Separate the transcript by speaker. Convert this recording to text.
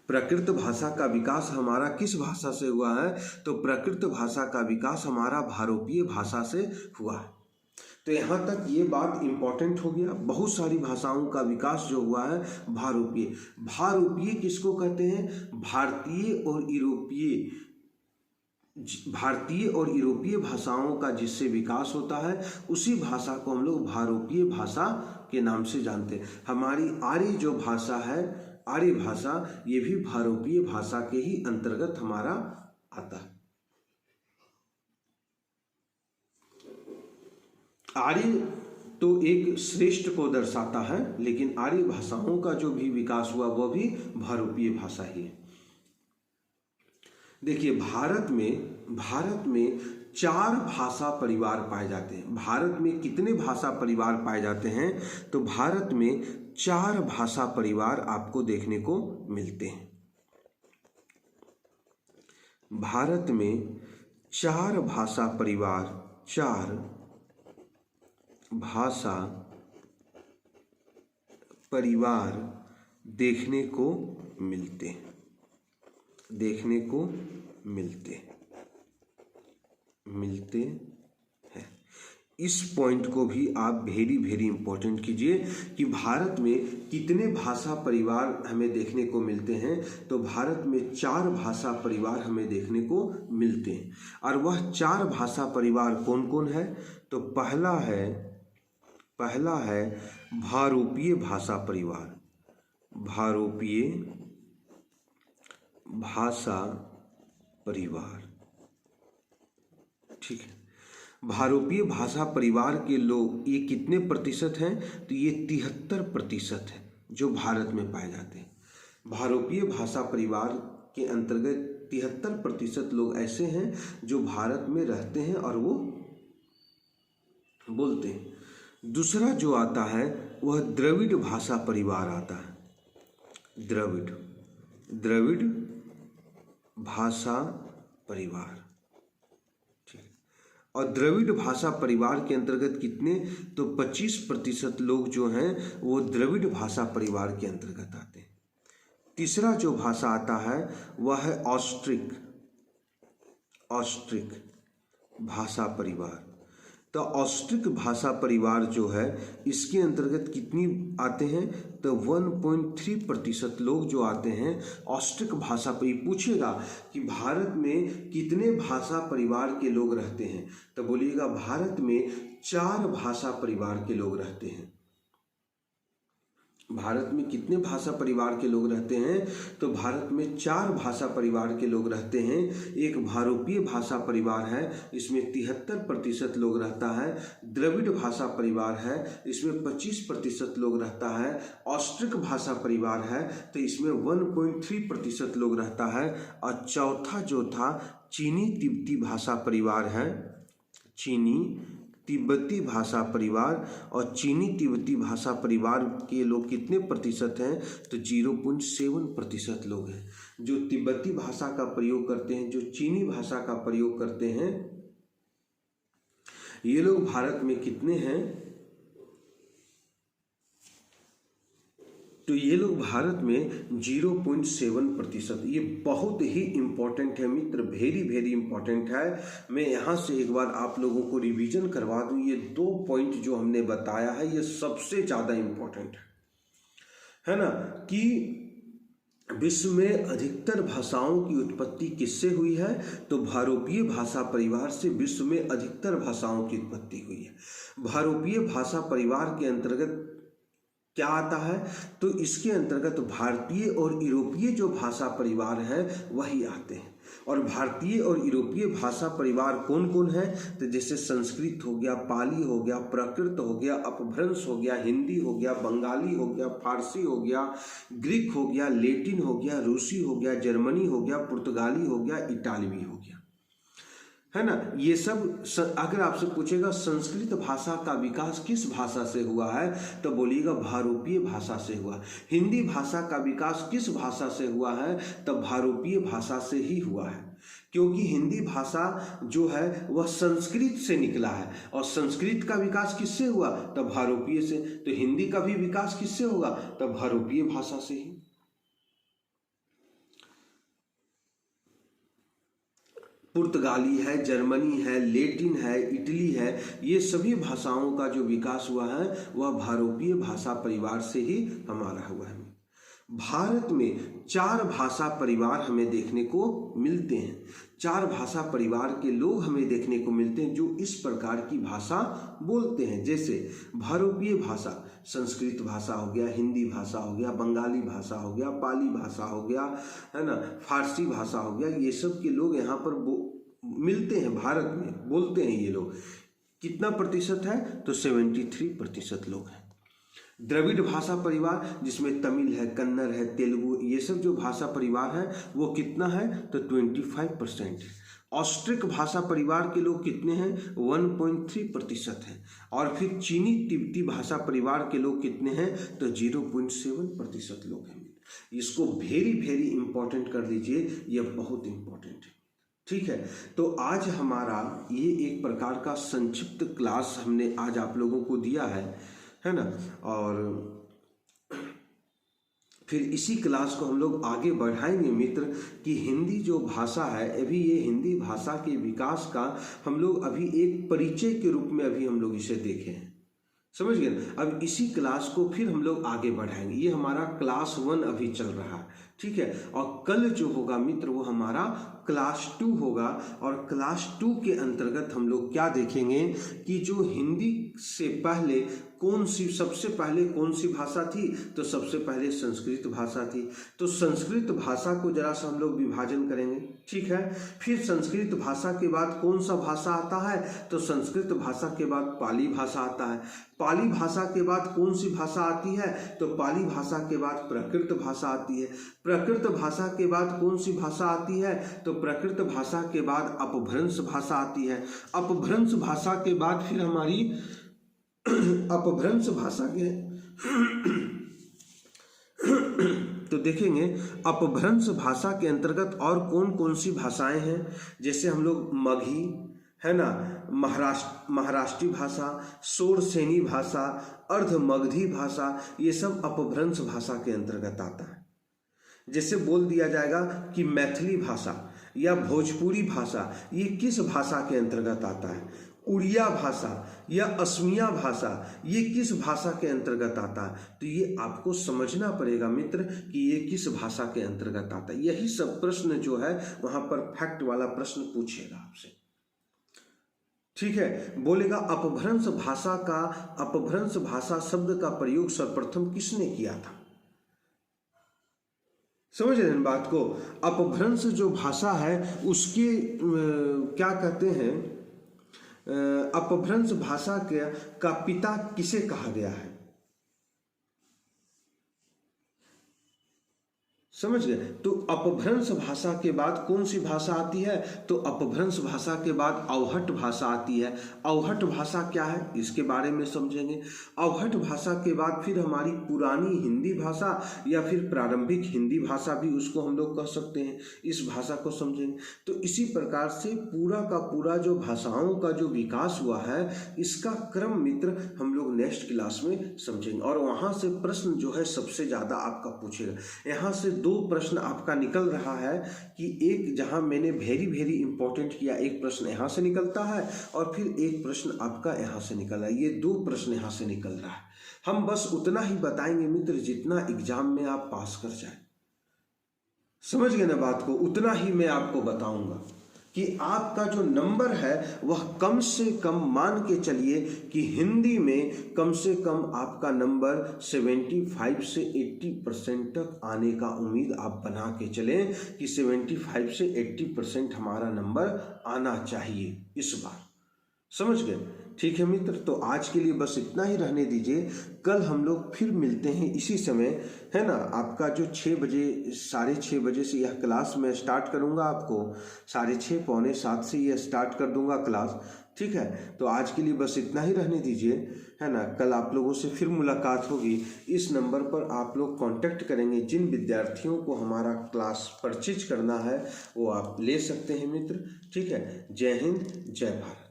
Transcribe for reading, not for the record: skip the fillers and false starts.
Speaker 1: प्राकृत भाषा का विकास हमारा किस भाषा से हुआ है? तो प्राकृत भाषा का विकास हमारा भारोपीय भाषा से हुआ है। तो यहाँ तक ये बात इम्पोर्टेंट हो गया। बहुत सारी भाषाओं का विकास जो हुआ है भारोपीय। भारोपीय किसको कहते हैं? भारतीय और यूरोपीय भाषाओं का जिससे विकास होता है उसी भाषा को हम लोग भारोपीय भाषा के नाम से जानते हैं। हमारी आर्य जो भाषा है, आर्य भाषा, ये भी भारोपीय भाषा के ही अंतर्गत हमारा आता है। आर्य तो एक श्रेष्ठ को दर्शाता है, लेकिन आर्य भाषाओं का जो भी विकास हुआ वह भी भारोपीय भाषा ही है। देखिए, भारत में 4 भाषा परिवार पाए जाते हैं। भारत में कितने भाषा परिवार पाए जाते हैं? तो भारत में 4 भाषा परिवार आपको देखने को मिलते हैं। भारत में 4 भाषा परिवार, 4 भाषा परिवार देखने को मिलते हैं, मिलते हैं। इस पॉइंट को भी आप वेरी इंपॉर्टेंट कीजिए कि भारत में कितने भाषा परिवार हमें देखने को मिलते हैं। तो भारत में 4 भाषा परिवार हमें देखने को मिलते हैं। और वह 4 भाषा परिवार कौन कौन है? तो पहला है भारोपीय भाषा परिवार। भारोपीय भाषा परिवार, ठीक है। भारोपीय भाषा परिवार के लोग ये कितने प्रतिशत हैं? तो ये 73% है जो भारत में पाए जाते हैं। भारोपीय भाषा परिवार के अंतर्गत 73% लोग ऐसे हैं जो भारत में रहते हैं और वो बोलते हैं। दूसरा जो आता है वह द्रविड़ भाषा परिवार आता है। द्रविड़ भाषा परिवार, ठीक। और द्रविड़ भाषा परिवार के अंतर्गत कितने? तो 25% लोग जो हैं वो द्रविड़ भाषा परिवार के अंतर्गत आते हैं। तीसरा जो भाषा आता है वह है ऑस्ट्रिक भाषा परिवार। तो ऑस्ट्रिक भाषा परिवार जो है इसके अंतर्गत कितनी आते हैं? तो 1.3% लोग जो आते हैं ऑस्ट्रिक भाषा पर। पूछेगा कि भारत में कितने भाषा परिवार के लोग रहते हैं? तो बोलिएगा भारत में 4 भाषा परिवार के लोग रहते हैं। भारत में कितने भाषा परिवार के लोग रहते हैं? तो भारत में 4 भाषा परिवार के लोग रहते हैं। एक भारोपीय भाषा परिवार है, इसमें 73% लोग रहता है। द्रविड़ भाषा परिवार है, इसमें 25% लोग रहता है। ऑस्ट्रिक भाषा परिवार है तो इसमें 1.3% लोग रहता है। और चौथा जो था चीनी तिब्बती भाषा परिवार है। चीनी तिब्बती भाषा परिवार, और चीनी तिब्बती भाषा परिवार के लोग कितने प्रतिशत हैं? तो 0.7% लोग हैं जो तिब्बती भाषा का प्रयोग करते हैं, जो चीनी भाषा का प्रयोग करते हैं। ये लोग भारत में कितने हैं? तो ये लोग भारत में 0.7%। ये बहुत ही इम्पोर्टेंट है मित्र, वेरी इम्पोर्टेंट है। मैं यहाँ से एक बार आप लोगों को रिवीजन करवा दूँ। ये 2 पॉइंट जो हमने बताया है ये सबसे ज़्यादा इम्पोर्टेंट है ना, कि विश्व में अधिकतर भाषाओं की उत्पत्ति किससे हुई है? तो भारोपीय भाषा परिवार से विश्व में अधिकतर भाषाओं की उत्पत्ति हुई है। भारोपीय भाषा परिवार के अंतर्गत क्या आता है? तो इसके अंतर्गत भारतीय और यूरोपीय जो भाषा परिवार हैं वही आते हैं। और भारतीय और यूरोपीय भाषा परिवार कौन कौन है? तो जैसे संस्कृत हो गया, पाली हो गया, प्राकृत हो गया, अपभ्रंश हो गया, हिंदी हो गया, बंगाली हो गया, फारसी हो गया, ग्रीक हो गया, लैटिन हो गया, रूसी हो गया, जर्मनी हो गया, पुर्तगाली हो गया, इटालवी हो गया, है ना। ये सब अगर आपसे पूछेगा संस्कृत भाषा का विकास किस भाषा से हुआ है? तो बोलिएगा भारोपीय भाषा से हुआ। हिंदी भाषा का विकास किस भाषा से हुआ है? तो भारोपीय भाषा से ही हुआ है, क्योंकि हिंदी भाषा जो है वह संस्कृत से निकला है। और संस्कृत का विकास किससे हुआ? तो भारोपीय से। तो हिंदी का भी विकास किससे होगा? तो भारोपीय भाषा से ही। पुर्तगाली है, जर्मनी है, लैटिन है, इटली है, ये सभी भाषाओं का जो विकास हुआ है वह भारोपीय भाषा परिवार से ही हमारा हुआ है। भारत में 4 भाषा परिवार हमें देखने को मिलते हैं। 4 भाषा परिवार के लोग हमें देखने को मिलते हैं जो इस प्रकार की भाषा बोलते हैं, जैसे भारोपीय भाषा, संस्कृत भाषा हो गया, हिंदी भाषा हो गया, बंगाली भाषा हो गया, पाली भाषा हो गया, है ना, फारसी भाषा हो गया। ये सब के लोग यहाँ पर मिलते हैं, भारत में बोलते हैं ये लोग। कितना प्रतिशत है? तो 73% लोग हैं। द्रविड़ भाषा परिवार जिसमें तमिल है, कन्नड़ है, तेलुगु, ये सब जो भाषा परिवार है वो कितना है? तो 25% है। ऑस्ट्रिक भाषा परिवार के लोग कितने हैं? 1.3% हैं। और फिर चीनी तिब्बती भाषा परिवार के लोग कितने हैं? तो 0.7% लोग हैं। इसको वेरी वेरी इंपॉर्टेंट कर लीजिए, यह बहुत इंपॉर्टेंट है। ठीक है, तो आज हमारा ये एक प्रकार का संक्षिप्त क्लास हमने आज आप लोगों को दिया है ना। और फिर इसी क्लास को हम लोग आगे बढ़ाएंगे मित्र कि हिंदी जो भाषा है, अभी ये हिंदी भाषा के विकास का हम लोग अभी एक परिचय के रूप में अभी हम लोग इसे देखे हैं, समझ गए ना। अब इसी क्लास को फिर हम लोग आगे बढ़ाएंगे। ये हमारा क्लास 1 अभी चल रहा है, ठीक है। और कल जो होगा मित्र वो हमारा क्लास 2 होगा। और क्लास 2 के अंतर्गत हम लोग क्या देखेंगे कि जो हिंदी से पहले सबसे पहले कौन सी भाषा थी? तो सबसे पहले संस्कृत भाषा थी। तो संस्कृत भाषा को जरा सा हम लोग विभाजन करेंगे, ठीक है। फिर संस्कृत भाषा के बाद कौन सा भाषा आता है? तो संस्कृत भाषा के बाद पाली भाषा आता है। पाली भाषा के बाद कौन सी भाषा आती है? तो पाली भाषा के बाद प्राकृत भाषा आती है। प्राकृत भाषा के बाद कौन सी भाषा आती है? तो प्राकृत भाषा के बाद अपभ्रंश भाषा आती है। अपभ्रंश भाषा के बाद फिर हमारी अपभ्रंश भाषा के तो देखेंगे अपभ्रंश भाषा के अंतर्गत और कौन कौन सी भाषाएं हैं। जैसे हम लोग मगही, है ना, महाराष्ट्री भाषा, शोरसेनी भाषा, अर्ध मगधी भाषा, ये सब अपभ्रंश भाषा के अंतर्गत आता है। जैसे बोल दिया जाएगा कि मैथिली भाषा या भोजपुरी भाषा ये किस भाषा के अंतर्गत आता है। उड़िया भाषा या असमिया भाषा ये किस भाषा के अंतर्गत आता है। तो ये आपको समझना पड़ेगा मित्र कि ये किस भाषा के अंतर्गत आता है। यही सब प्रश्न जो है वहां पर फैक्ट वाला प्रश्न पूछेगा आपसे, ठीक है। बोलेगा अपभ्रंश भाषा शब्द का प्रयोग सर्वप्रथम किसने किया था? समझ रहे हैं बात को। अपभ्रंश जो भाषा है उसके क्या कहते हैं, अपभ्रंश भाषा का पिता किसे कहा गया है? समझ गए। तो अपभ्रंश भाषा के बाद कौन सी भाषा आती है? तो अपभ्रंश भाषा के बाद अवहट भाषा आती है। अवहट भाषा क्या है इसके बारे में समझेंगे। अवहट भाषा के बाद फिर हमारी पुरानी हिंदी भाषा या फिर प्रारंभिक हिंदी भाषा भी उसको हम लोग कह सकते हैं, इस भाषा को समझेंगे। तो इसी प्रकार से पूरा का पूरा जो भाषाओं का जो विकास हुआ है इसका क्रम मित्र हम लोग नेक्स्ट क्लास में समझेंगे। और वहाँ से प्रश्न जो है सबसे ज़्यादा आपका पूछेगा। यहाँ से 2 प्रश्न आपका निकल रहा है कि एक जहां मैंने वेरी इंपॉर्टेंट किया, एक प्रश्न यहां से निकलता है और फिर एक प्रश्न आपका यहां से निकल रहा है। ये 2 प्रश्न यहां से निकल रहा है। हम बस उतना ही बताएंगे मित्र जितना एग्जाम में आप पास कर जाए। समझ गए ना बात को। उतना ही मैं आपको बताऊंगा कि आपका जो नंबर है वह कम से कम मान के चलिए कि हिंदी में कम से कम आपका नंबर 75 से 80% तक आने का उम्मीद आप बना के चलें कि 75 से 80% हमारा नंबर आना चाहिए इस बार। समझ गए? ठीक है मित्र, तो आज के लिए बस इतना ही रहने दीजिए। कल हम लोग फिर मिलते हैं इसी समय, है ना। आपका जो 6 बजे 6:30 बजे से यह क्लास मैं स्टार्ट करूंगा, आपको 6:30 पौने 7 से यह स्टार्ट कर दूंगा क्लास, ठीक है। तो आज के लिए बस इतना ही रहने दीजिए, है ना। कल आप लोगों से फिर मुलाकात होगी। इस नंबर पर आप लोग कांटेक्ट करेंगे। जिन विद्यार्थियों को हमारा क्लास परचेज करना है वो आप ले सकते हैं मित्र, ठीक है। जय हिंद, जय भारत।